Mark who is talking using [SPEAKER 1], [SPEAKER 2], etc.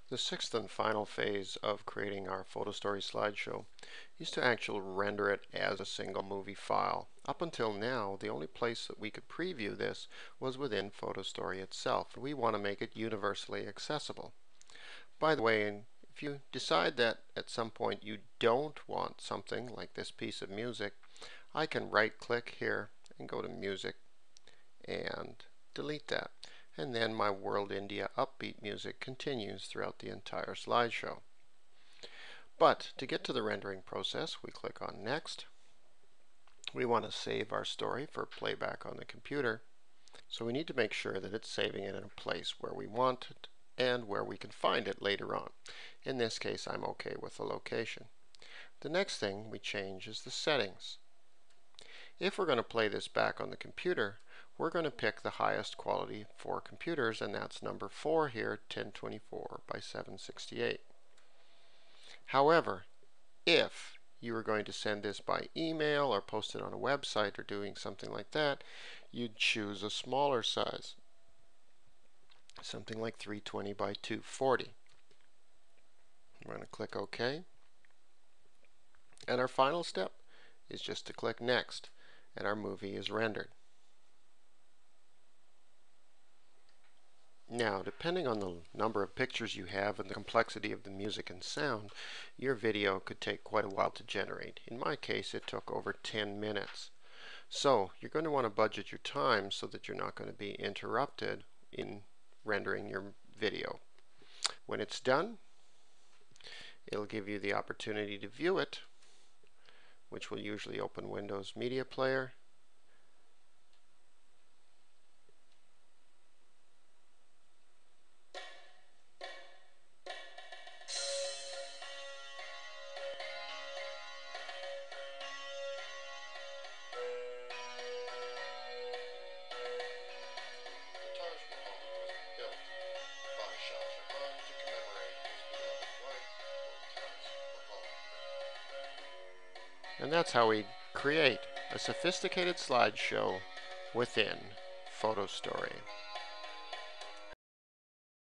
[SPEAKER 1] The sixth and final phase of creating our Photostory slideshow is to actually render it as a single movie file. Up until now, the only place that we could preview this was within Photostory itself. We want to make it universally accessible. By the way, if you decide that at some point you don't want something like this piece of music, I can right click here and go to music and delete that. And then my World India upbeat music continues throughout the entire slideshow. But to get to the rendering process, we click on Next. We want to save our story for playback on the computer. So we need to make sure that it's saving it in a place where we want it and where we can find it later on. In this case, I'm okay with the location. The next thing we change is the settings. If we're going to play this back on the computer, we're going to pick the highest quality for computers, and that's number 4 here, 1024 by 768. However, if you were going to send this by email or post it on a website or doing something like that, you'd choose a smaller size, something like 320 by 240. I'm going to click OK. And our final step is just to click Next, and our movie is rendered. Now, depending on the number of pictures you have and the complexity of the music and sound, your video could take quite a while to generate. In my case, it took over 10 minutes. So, you're going to want to budget your time so that you're not going to be interrupted in rendering your video. When it's done, it'll give you the opportunity to view it, which will usually open Windows Media Player. And that's how we create a sophisticated slideshow within Photostory.